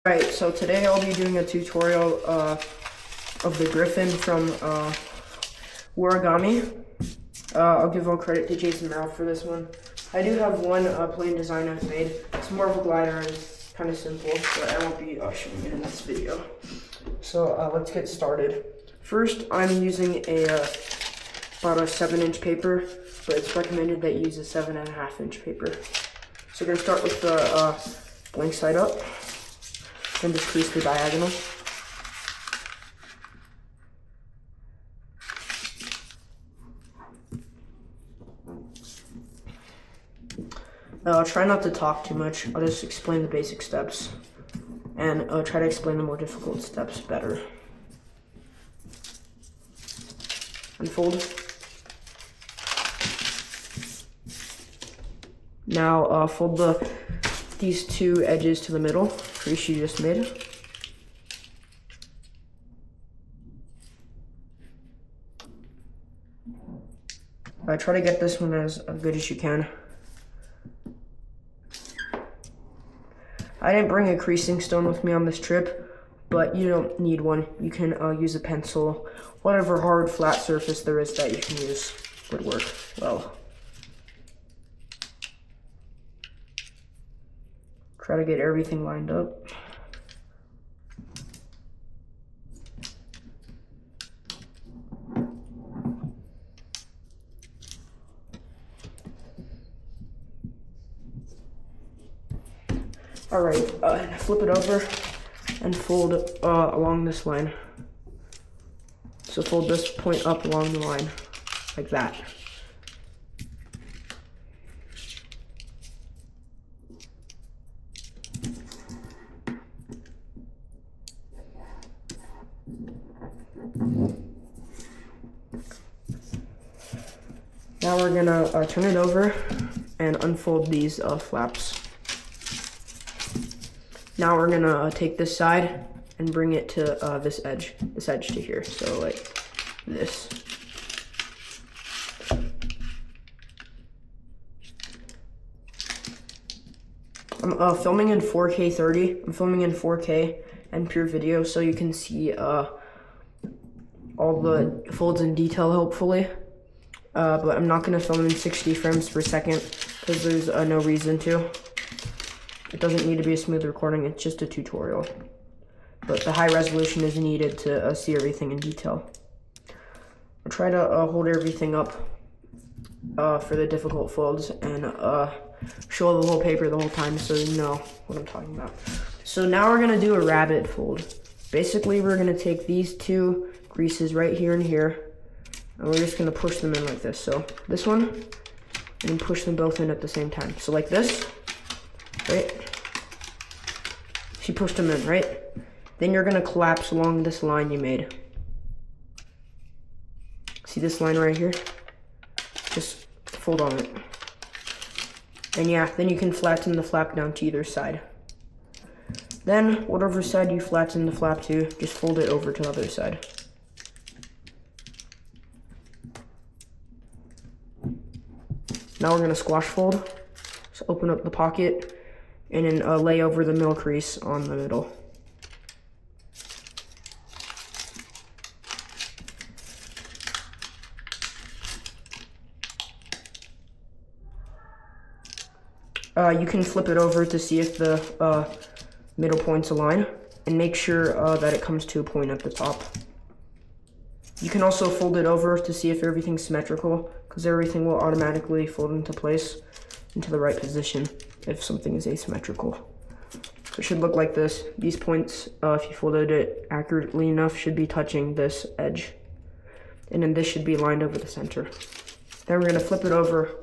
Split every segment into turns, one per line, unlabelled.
Alright, so today I'll be doing a tutorial of the Griffin from Warigami. I'll give all credit to Jayson Merrill for this one. I do have one plain design I've made. It's more of a glider and it's kind of simple, but I won't be showing it in this video. So let's get started. First, I'm using about a 7-inch paper, but it's recommended that you use a 7.5-inch paper. So we're going to start with the blank side up, then just crease the diagonal. Try not to talk too much. I'll just explain the basic steps and try to explain the more difficult steps better. Unfold. Now fold these two edges to the middle, crease you just made. Try to get this one as good as you can. I didn't bring a creasing stone with me on this trip, but you don't need one. You can use a pencil. Whatever hard, flat surface there is that you can use would work well. Try to get everything lined up. Alright, flip it over and fold along this line. So fold this point up along the line, like that. Now we're gonna turn it over and unfold these flaps. Now we're gonna take this side and bring it to this edge to here. So like this. I'm filming in 4K 30. I'm filming in 4K and pure video, so you can see all the folds in detail, hopefully. But I'm not gonna film in 60 frames per second because there's no reason to. It doesn't need to be a smooth recording, it's just a tutorial. But the high resolution is needed to see everything in detail. I'll try to hold everything up for the difficult folds and show the whole paper the whole time so you know what I'm talking about. So now we're gonna do a rabbit fold. Basically, we're gonna take these two creases right here and here, and we're just gonna push them in like this. So this one, and push them both in at the same time. So like this. Right? She pushed them in, right? Then you're gonna collapse along this line you made. See this line right here? Just fold on it. And yeah, then you can flatten the flap down to either side. Then, whatever side you flatten the flap to, just fold it over to the other side. Now we're gonna squash fold. So open up the pocket and then lay over the middle crease on the middle. You can flip it over to see if the middle points align, and make sure that it comes to a point at the top. You can also fold it over to see if everything's symmetrical, because everything will automatically fold into place, into the right position if something is asymmetrical. So it should look like this. These points, if you folded it accurately enough, should be touching this edge. And then this should be lined over the center. Then we're gonna flip it over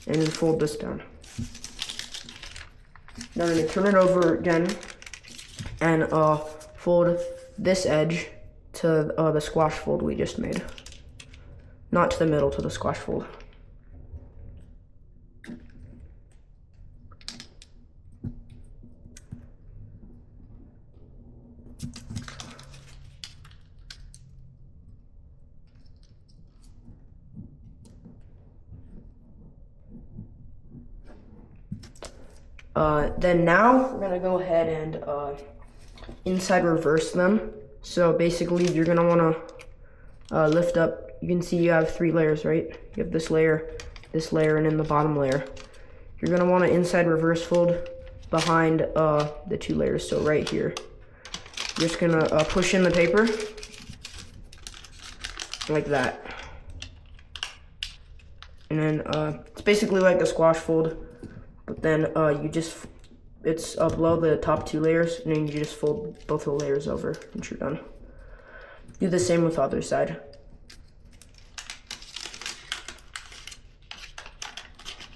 and then fold this down. Now we're gonna turn it over again and fold this edge to the squash fold we just made. Not to the middle, to the squash fold. Then now we're gonna go ahead and inside reverse them. So basically you're gonna wanna lift up. You can see you have 3 layers, right? You have this layer, and then the bottom layer. You're gonna wanna inside reverse fold behind the 2 layers, so right here. You're just gonna push in the paper like that. And then it's basically like a squash fold, but then it's below the top 2 layers, and then you just fold both the layers over and you're done. Do the same with the other side.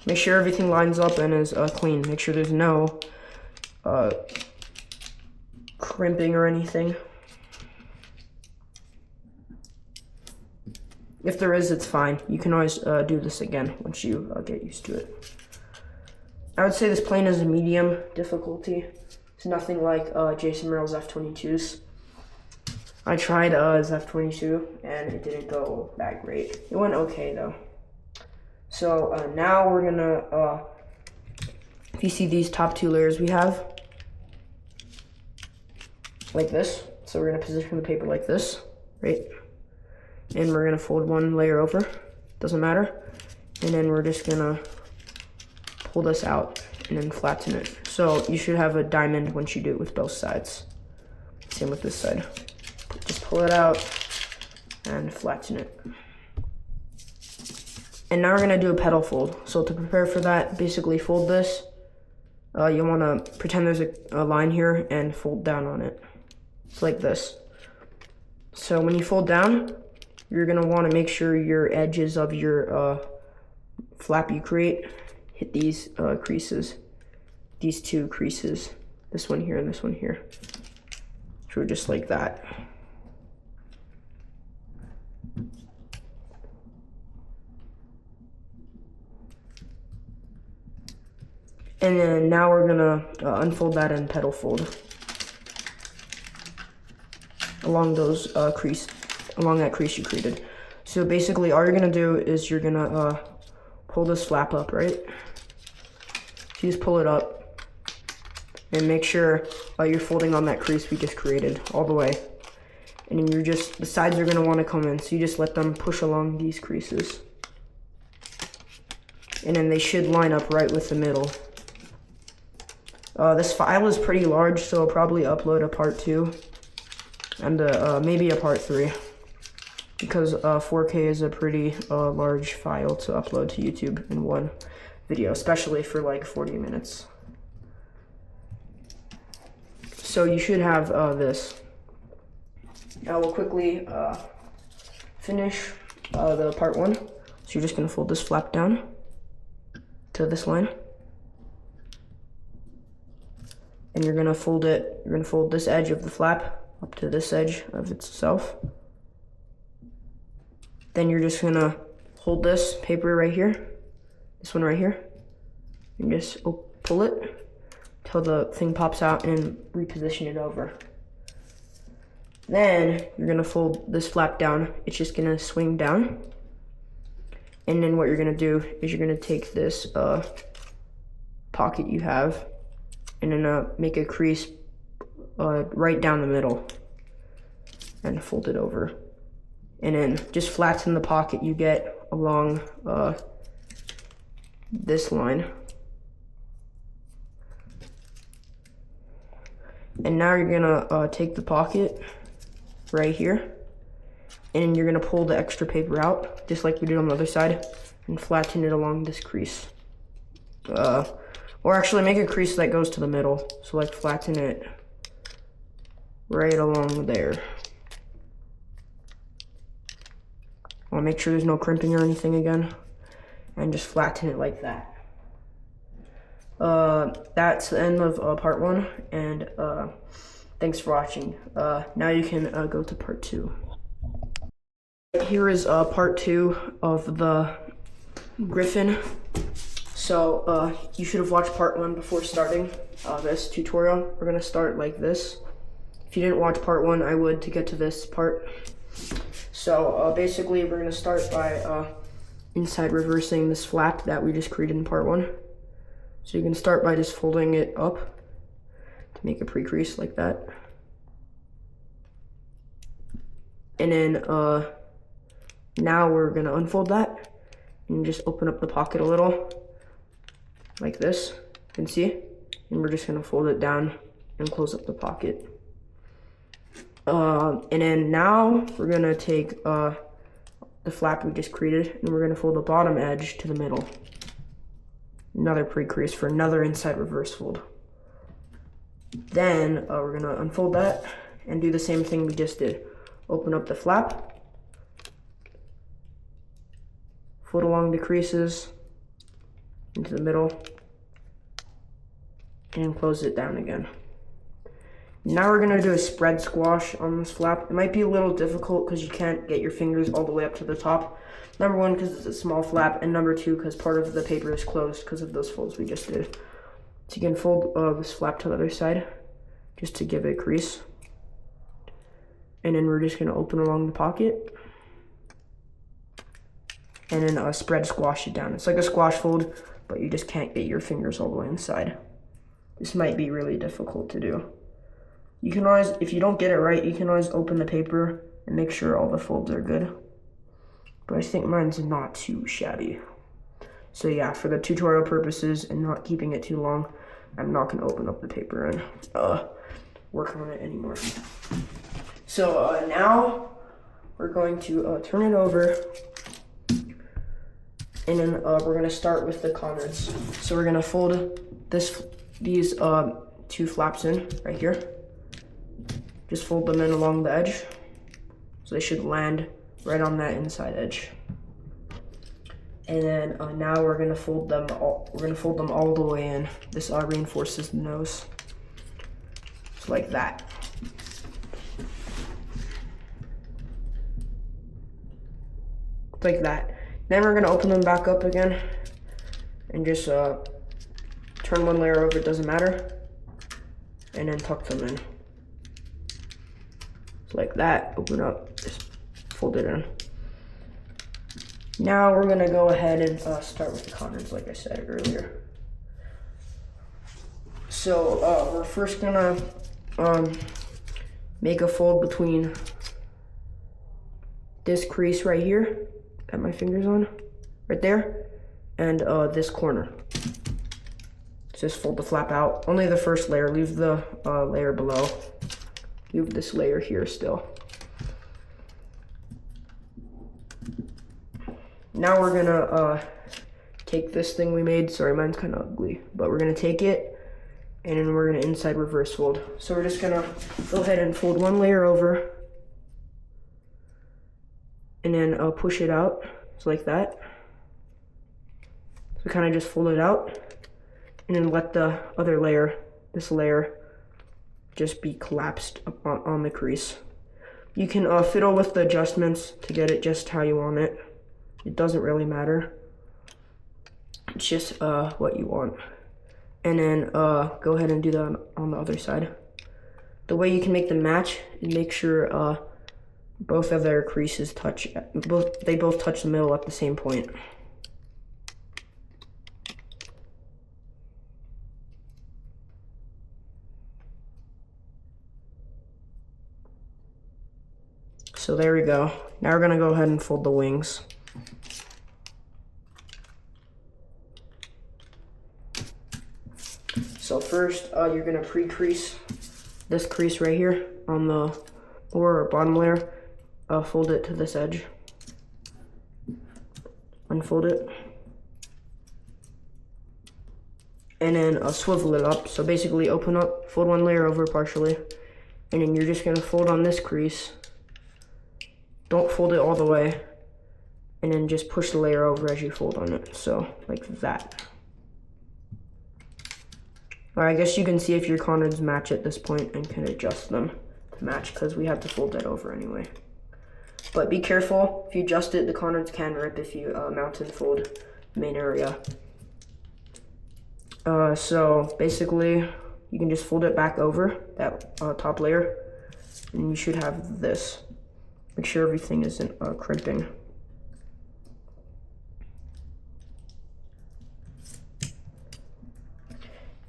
Make sure everything lines up and is clean. Make sure there's no crimping or anything. If there is, it's fine. You can always do this again once you get used to it. I would say this plane is a medium difficulty. It's nothing like Jayson Merrill's F-22s. I tried his F-22 and it didn't go that great. It went okay though. So now we're gonna, if you see these top 2 layers we have, like this. So we're gonna position the paper like this, right? And we're gonna fold 1 layer over, doesn't matter. And then we're just gonna pull this out and then flatten it. So you should have a diamond once you do it with both sides. Same with this side. Just pull it out and flatten it. And now we're gonna do a petal fold. So to prepare for that, basically fold this. You wanna pretend there's a line here and fold down on it. It's like this. So when you fold down, you're gonna wanna make sure your edges of your flap you create hit these creases. These 2 creases. This one here and this one here. So just like that. And then now we're gonna unfold that and petal fold along those along that crease you created. So basically all you're gonna do is you're gonna pull this flap up, right? So you just pull it up and make sure you're folding on that crease we just created all the way. And then the sides are gonna wanna come in, so you just let them push along these creases. And then they should line up right with the middle. This file is pretty large, so I'll probably upload a part 2 and maybe a part 3 because 4K is a pretty large file to upload to YouTube in one video, especially for like 40 minutes. So you should have this. Now we'll quickly finish the part 1. So you're just gonna fold this flap down to this line. And you're gonna fold this edge of the flap up to this edge of itself. Then you're just gonna hold this paper right here, this one right here, and just pull it till the thing pops out and reposition it over. Then you're gonna fold this flap down. It's just gonna swing down. And then what you're gonna do is you're gonna take this pocket you have and then make a crease right down the middle and fold it over. And then just flatten the pocket you get along this line. And now you're gonna take the pocket right here and you're gonna pull the extra paper out just like we did on the other side and flatten it along this crease. Or actually make a crease that goes to the middle. So like flatten it right along there. I wanna make sure there's no crimping or anything again. And just flatten it like that. That's the end of part 1, and thanks for watching. Now you can go to part 2. Here is part 2 of the Griffin. So you should have watched part 1 before starting this tutorial. We're gonna start like this. If you didn't watch part 1, I would to get to this part. So basically we're gonna start by inside reversing this flap that we just created in part 1. So you can start by just folding it up to make a pre-crease like that. And then now we're gonna unfold that and just open up the pocket a little like this, you can see. And we're just gonna fold it down and close up the pocket. And then now we're gonna take the flap we just created and we're gonna fold the bottom edge to the middle. Another pre-crease for another inside reverse fold. Then we're gonna unfold that and do the same thing we just did. Open up the flap, fold along the creases into the middle, and close it down again. Now we're gonna do a spread squash on this flap. It might be a little difficult because you can't get your fingers all the way up to the top. Number one, because it's a small flap, and number two, because part of the paper is closed because of those folds we just did. So you can fold this flap to the other side just to give it a crease. And then we're just gonna open along the pocket and then spread squash it down. It's like a squash fold, but you just can't get your fingers all the way inside. This might be really difficult to do. You can always, if you don't get it right, you can always open the paper and make sure all the folds are good. But I think mine's not too shabby. So yeah, for the tutorial purposes and not keeping it too long, I'm not gonna open up the paper and work on it anymore. So now we're going to turn it over, and then we're gonna start with the corners. So we're gonna fold these two flaps in right here. Just fold them in along the edge, so they should land right on that inside edge. And then now we're gonna fold them all. We're gonna fold them all the way in. This reinforces the nose, so like that. Like that. Then we're gonna open them back up again and just turn one layer over, it doesn't matter, and then tuck them in. So like that, open up, just fold it in. Now we're gonna go ahead and start with the corners like I said earlier. So we're first gonna make a fold between this crease right here that my finger's on, right there, and this corner. Just fold the flap out. Only the first layer, leave the layer below. Leave this layer here still. Now we're gonna take this thing we made. Sorry, mine's kind of ugly, but we're gonna take it and then we're gonna inside reverse fold. So we're just gonna go ahead and fold one layer over and then push it out, so like that. So kind of just fold it out and then let the other layer, this layer, just be collapsed up on the crease. You can fiddle with the adjustments to get it just how you want it. It doesn't really matter. It's just what you want. And then go ahead and do that on the other side. The way you can make them match is make sure both of their creases touch. They both touch the middle at the same point. So there we go. Now we're gonna go ahead and fold the wings. So first, you're gonna pre-crease this crease right here on the lower or bottom layer. Fold it to this edge. Unfold it. And then swivel it up. So basically open up, fold one layer over partially, and then you're just gonna fold on this crease. Don't fold it all the way, and then just push the layer over as you fold on it. So like that. Or I guess you can see if your corners match at this point and can adjust them to match, because we have to fold that over anyway. But be careful, if you adjust it, the corners can rip if you mount and fold the main area. So basically, you can just fold it back over that top layer, and you should have this. Make sure everything isn't crimping.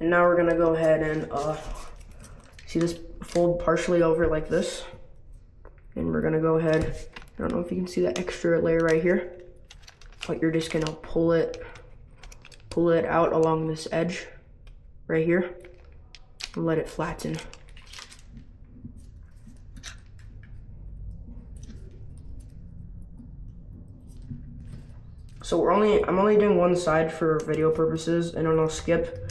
And now we're gonna go ahead and see this, fold partially over like this. And we're gonna go ahead, I don't know if you can see that extra layer right here, but you're just gonna pull it out along this edge right here and let it flatten. So I'm only doing one side for video purposes, and then I'll skip,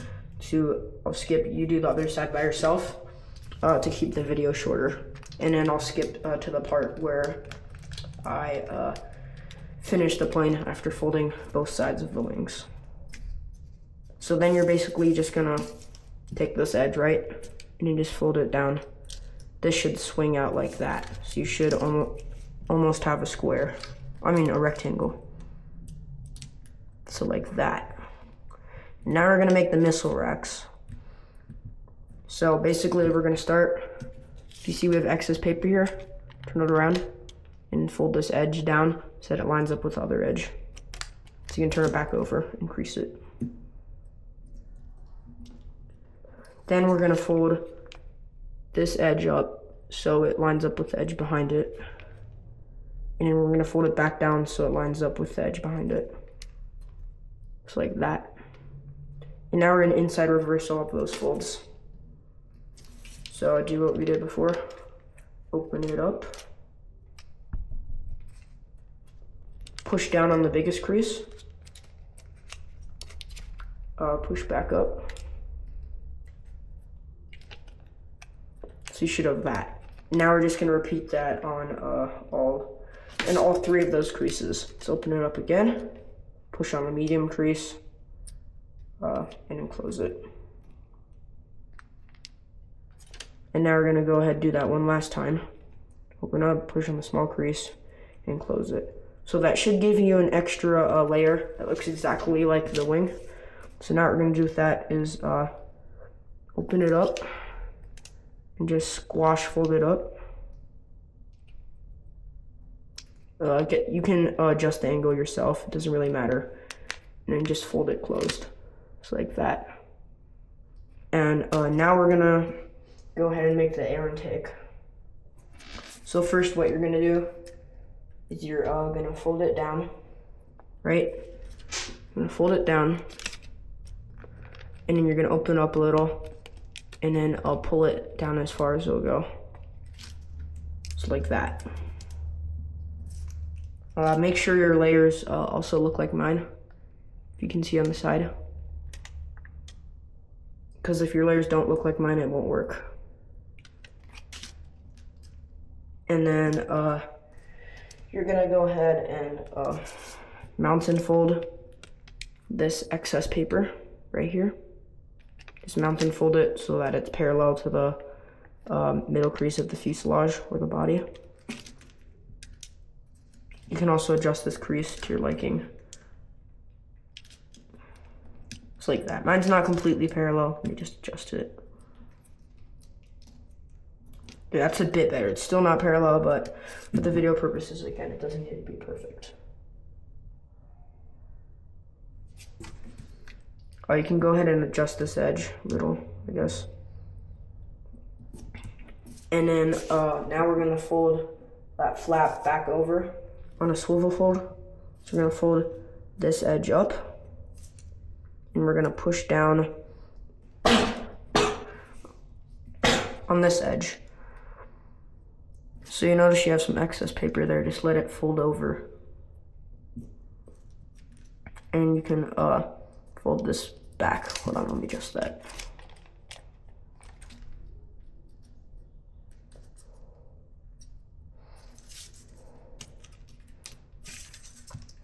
you do the other side by yourself to keep the video shorter. And then I'll skip to the part where I finish the plane after folding both sides of the wings. So then you're basically just gonna take this edge, right? And you just fold it down. This should swing out like that. So you should almost have a square, a rectangle. So like that. Now we're gonna make the missile racks. So basically we're gonna start, if you see we have excess paper here, turn it around and fold this edge down so that it lines up with the other edge. So you can turn it back over, increase it. Then we're gonna fold this edge up so it lines up with the edge behind it. And then we're gonna fold it back down so it lines up with the edge behind it. Just like that. And now we're gonna inside reverse all of those folds. So do what we did before. Open it up. Push down on the biggest crease. Push back up. So you should have that. Now we're just gonna repeat that on all three of those creases. So open it up again. Push on the medium crease, and then close it. And now we're gonna go ahead and do that one last time. Open up, push on the small crease, and close it. So that should give you an extra layer that looks exactly like the wing. So now what we're gonna do with that is open it up and just squash fold it up. You can adjust the angle yourself, it doesn't really matter. And then just fold it closed, just like that. And now we're gonna go ahead and make the air intake. So first what you're gonna do is you're gonna fold it down, right? You're gonna fold it down, and then you're gonna open up a little, and then I'll pull it down as far as it'll go. Just like that. Make sure your layers also look like mine, if you can see on the side. Because if your layers don't look like mine, it won't work. And then you're gonna go ahead and mountain fold this excess paper right here. Just mountain fold it so that it's parallel to the middle crease of the fuselage or the body. You can also adjust this crease to your liking. Just like that. Mine's not completely parallel. Let me just adjust it. Yeah, that's a bit better. It's still not parallel, but for the video purposes, again, it doesn't need to be perfect. You can go ahead and adjust this edge a little, I guess. And then now we're gonna fold that flap back over on a swivel fold. So we're gonna fold this edge up, and we're gonna push down on this edge. So you notice you have some excess paper there, just let it fold over. And you can fold this back. Hold on, let me adjust that.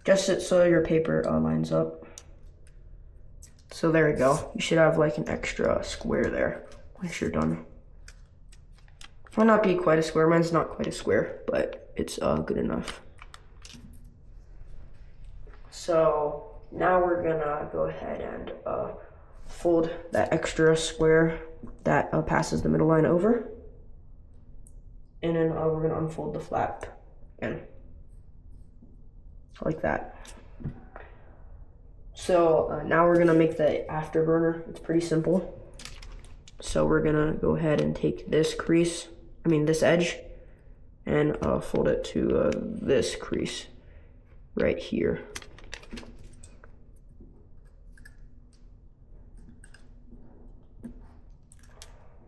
Adjust it so your paper lines up. So there we go. You should have like an extra square there once you're done. Might not be quite a square. Mine's not quite a square, but it's good enough. So now we're gonna go ahead and fold that extra square that passes the middle line over. And then we're gonna unfold the flap again. Like that. So now we're gonna make the afterburner. It's pretty simple. So we're gonna go ahead and take this this edge, and fold it to this crease right here.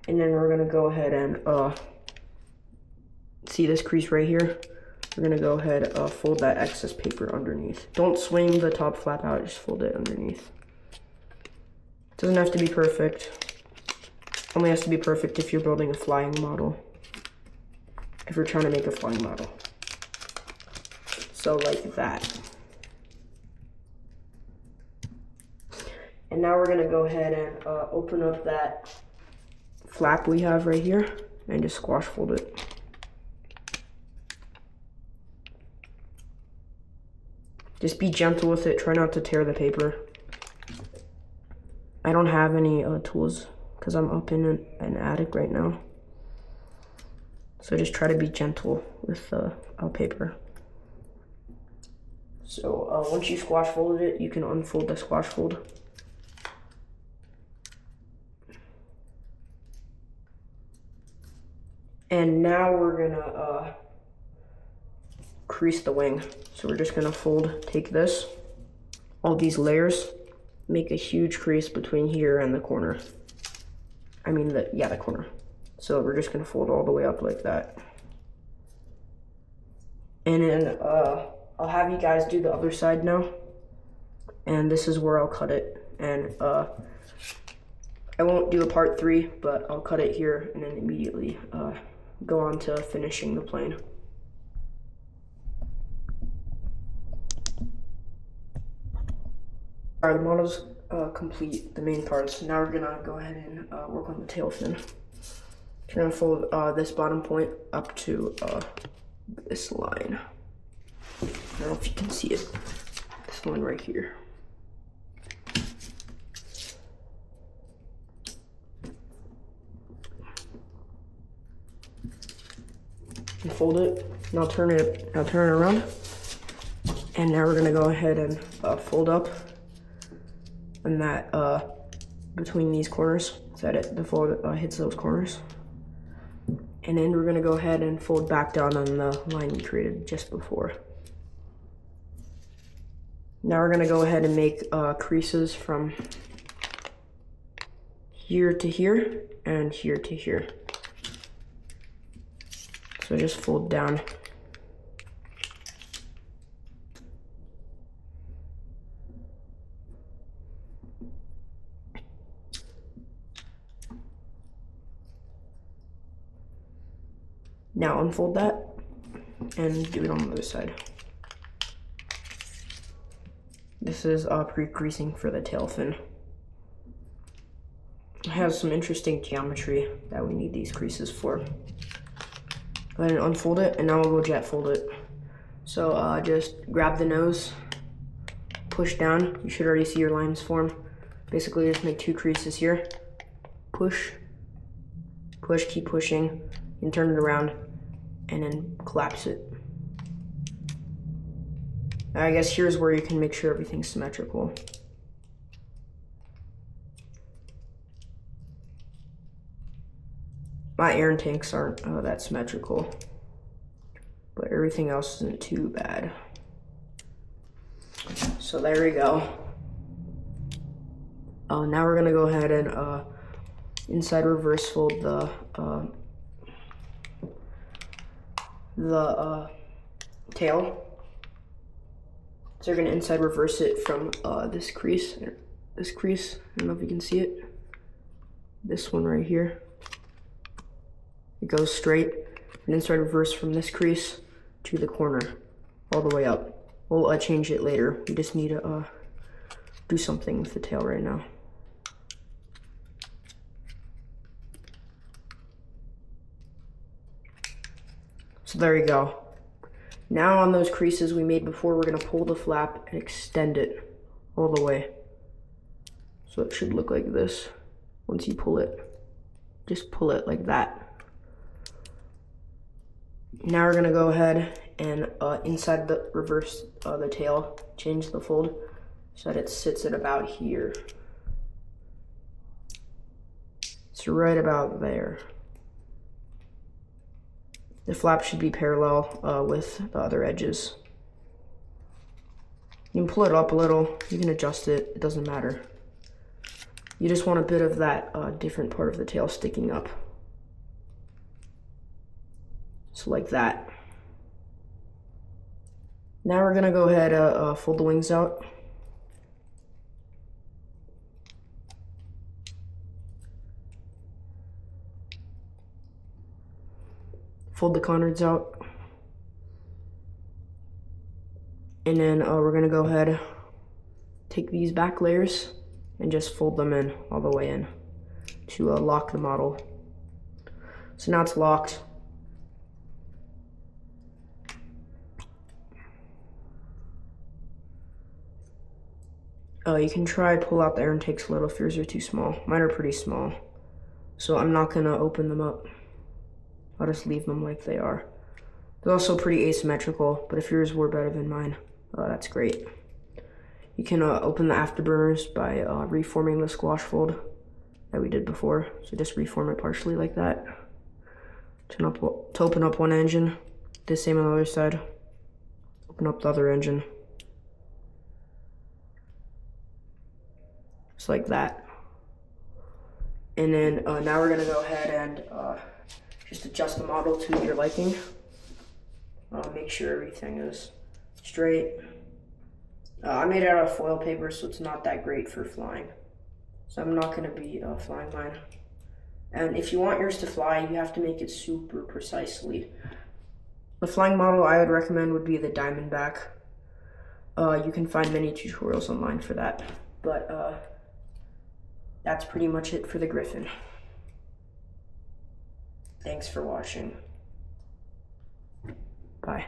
And then we're gonna go ahead and see this crease right here? We're gonna go ahead fold that excess paper underneath. Don't swing the top flap out, just fold it underneath. Doesn't have to be perfect. Only has to be perfect if you're building a flying model. If you're trying to make a flying model. So like that. And now we're gonna go ahead and open up that flap we have right here and just squash fold it. Just be gentle with it, try not to tear the paper. I don't have any tools because I'm up in an attic right now. So just try to be gentle with paper. So once you squash folded it, you can unfold the squash fold. And now we're gonna crease the wing. So we're just gonna take this, all these layers, make a huge crease between here and the corner. The corner. So we're just gonna fold all the way up like that. And then I'll have you guys do the other side now. And this is where I'll cut it. And I won't do a part 3, but I'll cut it here and then immediately go on to finishing the plane. Alright, the model's complete, the main parts. Now we're gonna go ahead and work on the tail fin. We're gonna fold this bottom point up to this line. I don't know if you can see it. This one right here. And fold it. Now turn it around. And now we're gonna go ahead and fold up. And that between these corners, so that the fold hits those corners. And then we're gonna go ahead and fold back down on the line we created just before. Now we're gonna go ahead and make creases from here to here and here to here. So just fold down. Now unfold that and do it on the other side. This is pre-creasing for the tail fin. It has some interesting geometry that we need these creases for. Go ahead and unfold it, and now we'll go jet fold it. So just grab the nose, push down. You should already see your lines form. Basically just make 2 creases here. Push, push, keep pushing, and turn it around, and then collapse it. I guess here's where you can make sure everything's symmetrical. My air tanks aren't that symmetrical, but everything else isn't too bad. So there we go. Now we're gonna go ahead and inside reverse fold the tail. So you're gonna inside reverse it from this crease. I don't know if you can see it. This one right here. It goes straight and inside reverse from this crease to the corner, all the way up. We'll change it later. We just need to do something with the tail right now. So there you go. Now on those creases we made before, we're gonna pull the flap and extend it all the way. So it should look like this once you pull it. Just pull it like that. Now we're gonna go ahead and inside the reverse the tail, change the fold. so that it sits at about here. It's right about there. The flap should be parallel with the other edges. You can pull it up a little, you can adjust it, it doesn't matter. You just want a bit of that different part of the tail sticking up. So like that. Now we're gonna go ahead and fold the wings out. Fold the conards out. And then we're gonna go ahead, take these back layers and just fold them in all the way in to lock the model. So now it's locked. You can try pull out the air intakes a little if yours are too small. Mine are pretty small, so I'm not gonna open them up. I'll just leave them like they are. They're also pretty asymmetrical, but if yours were better than mine, that's great. You can open the afterburners by reforming the squash fold that we did before. So just reform it partially like that. To open up one engine, the same on the other side. Open up the other engine. Just like that. And then now we're gonna go ahead and just adjust the model to your liking. Make sure everything is straight. I made it out of foil paper, so it's not that great for flying. So I'm not gonna be flying mine. And if you want yours to fly, you have to make it super precisely. The flying model I would recommend would be the Diamondback. You can find many tutorials online for that. But that's pretty much it for the Griffin. Thanks for watching. Bye.